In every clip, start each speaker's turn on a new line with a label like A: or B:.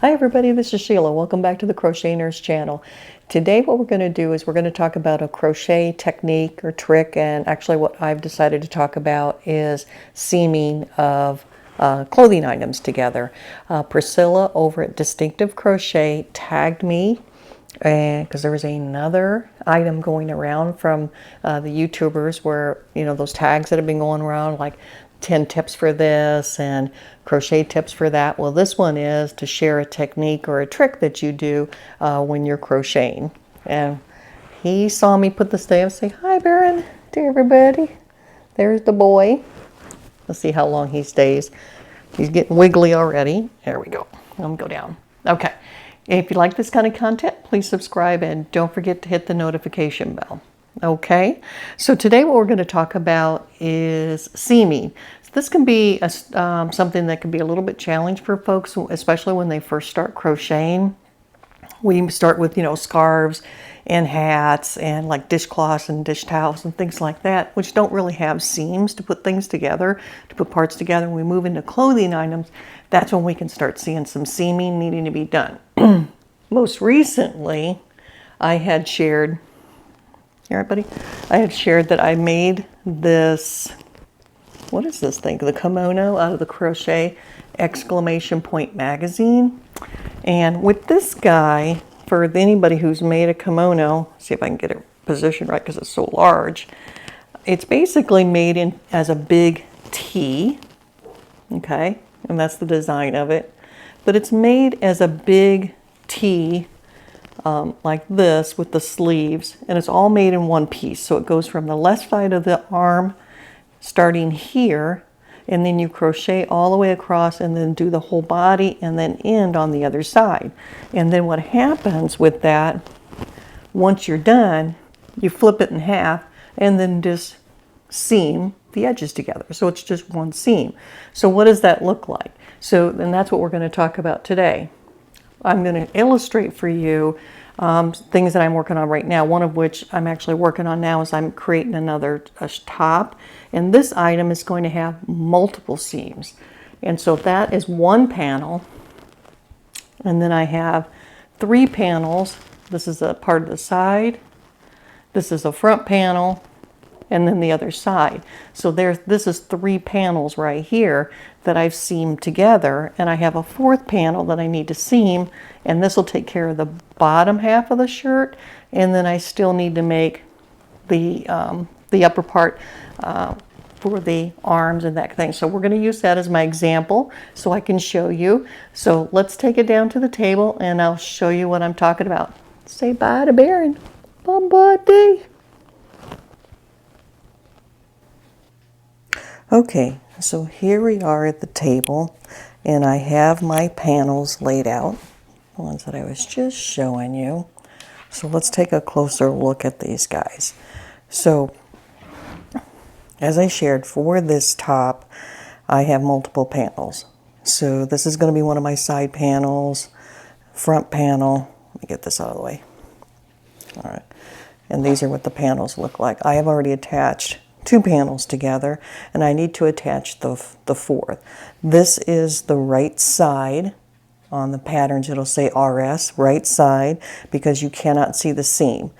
A: Hi everybody, this is Sheila. Welcome back to the Crochet Nurse channel. Today what we're going to do is we're going to talk about a crochet technique or trick, and actually what I've decided to talk about is seaming of clothing items together. Pricilla over at Distinctive Crochet tagged me because there was another item going around from the YouTubers where, you know, those tags that have been going around like 10 tips for this and crochet tips for that. Well, this one is to share a technique or a trick that you do when you're crocheting. And he saw me put this day and say, "Hi, Baron," to everybody. There's the boy. Let's see how long he stays. He's getting wiggly already. There we go. Let him go down. Okay. If you like this kind of content, please subscribe and don't forget to hit the notification bell. Okay, so today what we're going to talk about is seaming. So this can be something that can be a little bit challenging for folks, especially when they first start crocheting. We start with, you know, scarves and hats and like dishcloths and dish towels and things like that, which don't really have seams to put things together, to put parts together. When we move into clothing items, that's when we can start seeing some seaming needing to be done. Most recently, I had shared that I made this, what is this thing? The kimono out of the Crochet Exclamation Point magazine. And with this guy, for anybody who's made a kimono, see if I can get it positioned right because it's so large. It's basically made as a big T, okay? And that's the design of it. But it's made as a big T like this with the sleeves, and it's all made in one piece. So it goes from the left side of the arm starting here, and then you crochet all the way across and then do the whole body and then end on the other side. And then what happens with that, once you're done, you flip it in half and then just seam the edges together. So it's just one seam. So what does that look like? So then that's what we're going to talk about today. I'm going to illustrate for you things that I'm working on right now. One of which I'm actually working on now is I'm creating another top. And this item is going to have multiple seams. And so that is one panel. And then I have 3 panels. This is a part of the side. This is a front panel. And then the other side. So this is 3 panels right here that I've seamed together, and I have a 4th panel that I need to seam, and this will take care of the bottom half of the shirt, and then I still need to make the upper part for the arms and that thing. So we're going to use that as my example so I can show you. So let's take it down to the table and I'll show you what I'm talking about. Say bye to Baron. Bye, buddy. Okay, so here we are at the table, and I have my panels laid out, the ones that I was just showing you. So let's take a closer look at these guys. So, as I shared, for this top, I have multiple panels. So this is going to be one of my side panels, front panel. Let me get this out of the way. All right, and these are what the panels look like. I have already attached 2 panels together, and I need to attach the 4th. This is the right side. On the patterns it'll say RS, right side, because you cannot see the seam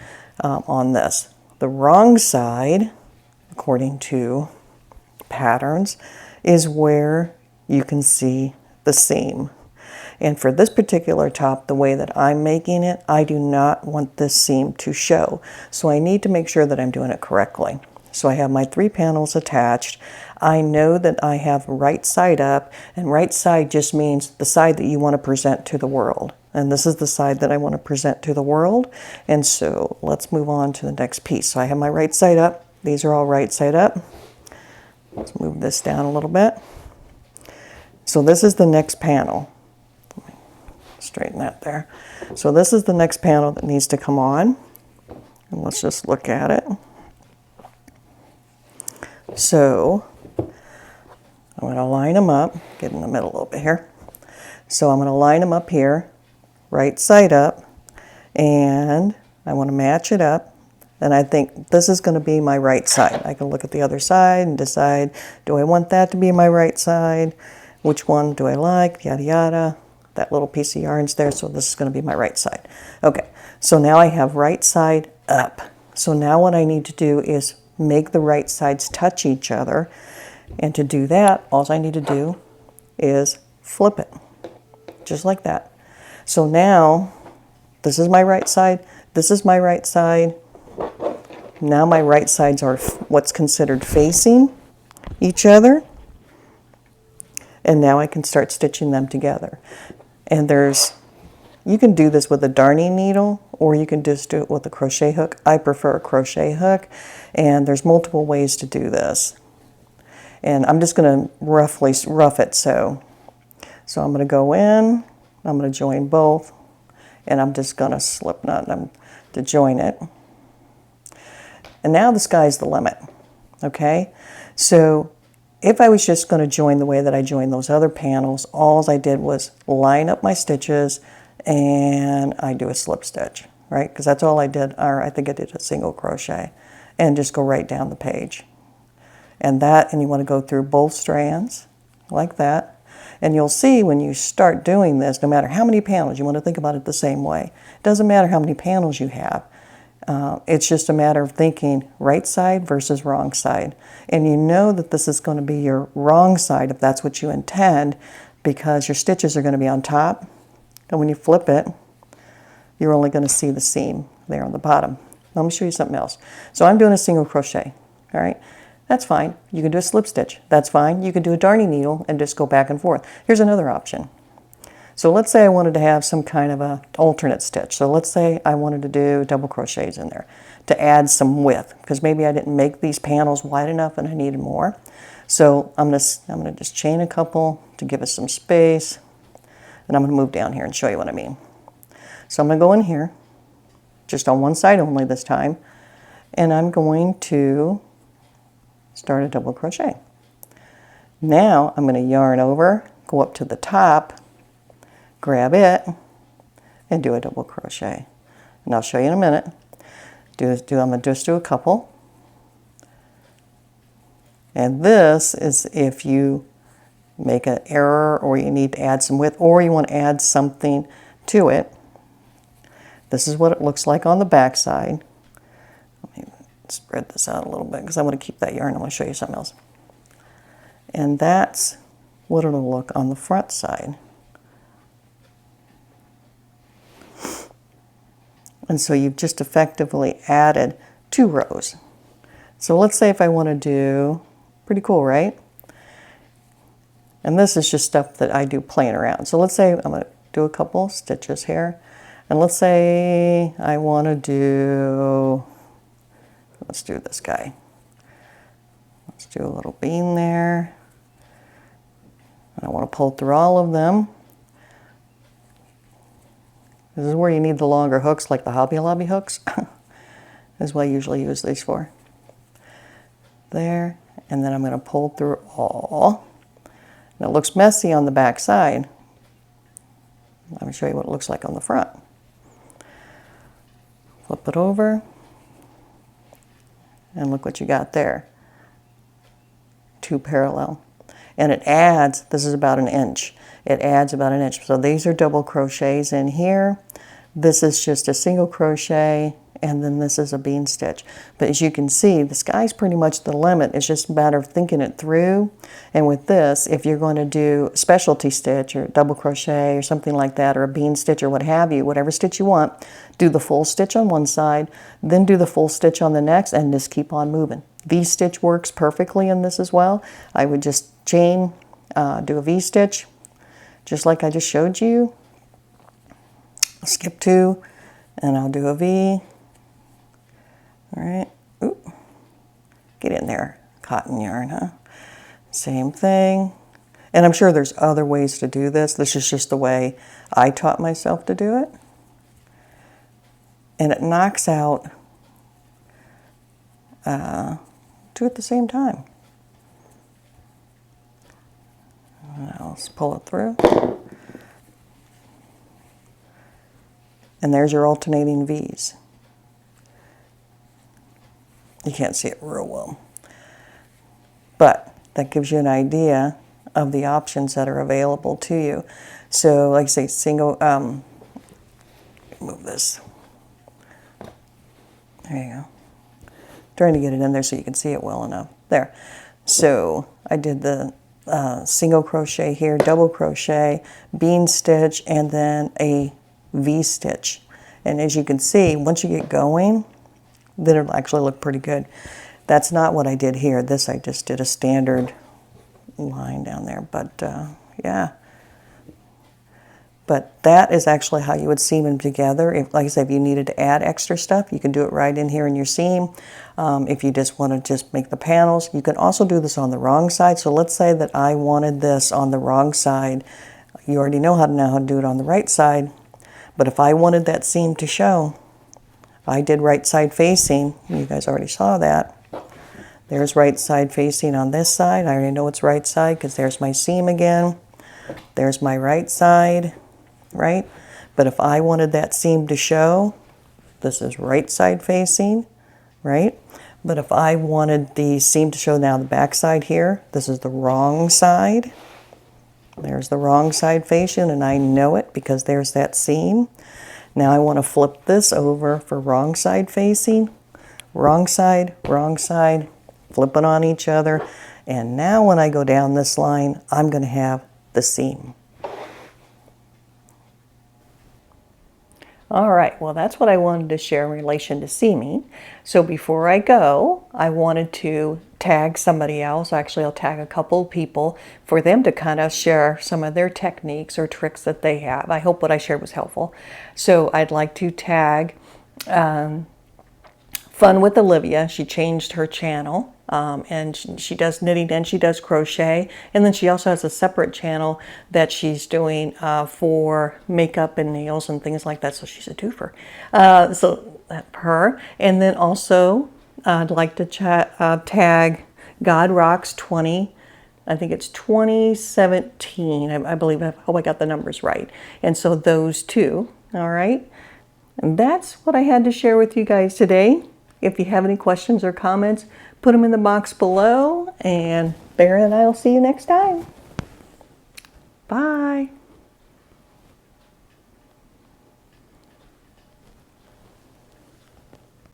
A: on this. The wrong side, according to patterns, is where you can see the seam. And for this particular top, the way that I'm making it, I do not want this seam to show. So I need to make sure that I'm doing it correctly. So I have my 3 panels attached. I know that I have right side up, and right side just means the side that you want to present to the world. And this is the side that I want to present to the world. And so let's move on to the next piece. So I have my right side up. These are all right side up. Let's move this down a little bit. So this is the next panel. Let me straighten that there. So this is the next panel that needs to come on. And let's just look at it. So I'm going to line them up, get in the middle a little bit here. So I'm going to line them up here, right side up, and I want to match it up. And I think this is going to be my right side. I can look at the other side and decide, do I want that to be my right side? Which one do I like? Yada, yada. that little piece of yarn's there, so this is going to be my right side. Okay, so now I have right side up. So now what I need to do is make the right sides touch each other. And to do that, all I need to do is flip it, just like that. So now, this is my right side, this is my right side. Now my right sides are what's considered facing each other. And now I can start stitching them together. And you can do this with a darning needle, or you can just do it with a crochet hook. I prefer a crochet hook, and there's multiple ways to do this. And I'm just going to roughly rough it so I'm going to go in, I'm going to join both, and I'm just going to slip knot them to join it. And now the sky's the limit, okay? So if I was just going to join the way that I joined those other panels, all I did was line up my stitches and I do a slip stitch, right? Because that's all I did, or I think I did a single crochet, and just go right down the page. And you want to go through both strands like that. And you'll see when you start doing this, no matter how many panels, you want to think about it the same way. It doesn't matter how many panels you have. It's just a matter of thinking right side versus wrong side. And you know that this is going to be your wrong side if that's what you intend, because your stitches are going to be on top. And when you flip it, you're only going to see the seam there on the bottom. Let me show you something else. So I'm doing a single crochet, all right? That's fine. You can do a slip stitch. That's fine. You can do a darning needle and just go back and forth. Here's another option. So let's say I wanted to have some kind of a alternate stitch. So let's say I wanted to do double crochets in there to add some width, because maybe I didn't make these panels wide enough and I needed more. So I'm gonna just chain a couple to give us some space, and I'm gonna move down here and show you what I mean. So I'm gonna go in here, just on one side only this time, and I'm going to start a double crochet. Now I'm going to yarn over, go up to the top, grab it, and do a double crochet. And I'll show you in a minute. I'm going to just do a couple. And this is if you make an error, or you need to add some width, or you want to add something to it. This is what it looks like on the back side. Let me spread this out a little bit because I want to keep that yarn. I want to show you something else. And that's what it'll look on the front side. And so you've just effectively added 2 rows. So let's say if I want to do, pretty cool, right? And this is just stuff that I do playing around. So let's say I'm going to do a couple stitches here. And let's say I want to do, let's do this guy. Let's do a little bean there. And I want to pull through all of them. This is where you need the longer hooks, like the Hobby Lobby hooks. This is what I usually use these for. There, and then I'm going to pull through all. And it looks messy on the back side. Let me show you what it looks like on the front. Flip it over, and look what you got there. 2 parallel. And it adds, this is about 1 inch. It adds about 1 inch. So these are double crochets in here. This is just a single crochet, and then this is a bean stitch. But as you can see, the sky's pretty much the limit. It's just a matter of thinking it through. And with this, if you're going to do a specialty stitch or double crochet or something like that, or a bean stitch or what have you, whatever stitch you want, do the full stitch on one side, then do the full stitch on the next, and just keep on moving. V-stitch works perfectly in this as well. I would just chain, do a V-stitch, just like I just showed you. I'll skip 2, and I'll do a V. All right, ooh, get in there, cotton yarn, huh? Same thing. And I'm sure there's other ways to do this. This is just the way I taught myself to do it. And it knocks out 2 at the same time. I'll just pull it through. And there's your alternating V's. You can't see it real well. But that gives you an idea of the options that are available to you. So like I say, single, move this. There you go. Trying to get it in there so you can see it well enough. There. So I did the single crochet here, double crochet, bean stitch, and then a V-stitch. And as you can see, once you get going, then it'll actually look pretty good. That's not what I did here. This, I just did a standard line down there, but yeah. But that is actually how you would seam them together. If, like I said, if you needed to add extra stuff, you can do it right in here in your seam. If you just want to just make the panels, you can also do this on the wrong side. So let's say that I wanted this on the wrong side. You already know how to do it on the right side. But if I wanted that seam to show, I did right side facing. You guys already saw that. There's right side facing on this side. I already know it's right side because there's my seam again. There's my right side. Right? But if I wanted that seam to show, this is right side facing, right? But if I wanted the seam to show now the back side here, this is the wrong side. There's the wrong side facing, and I know it because there's that seam. Now I want to flip this over for wrong side facing, wrong side, flip it on each other. And now when I go down this line, I'm going to have the seam. All right, well, that's what I wanted to share in relation to seaming. So before I go, I wanted to tag somebody else. Actually, I'll tag a couple of people for them to kind of share some of their techniques or tricks that they have. I hope what I shared was helpful. So I'd like to tag Fun with Olivia. She changed her channel. And she does knitting and she does crochet, and then she also has a separate channel that she's doing for makeup and nails and things like that, so she's a twofer. So her, and then also I'd like to tag God Rocks 20, I think it's 2017, I believe. I hope I got the numbers right. And so those two, all right, and that's what I had to share with you guys today. If you have any questions or comments, put them in the box below, and Bear and I will see you next time. Bye.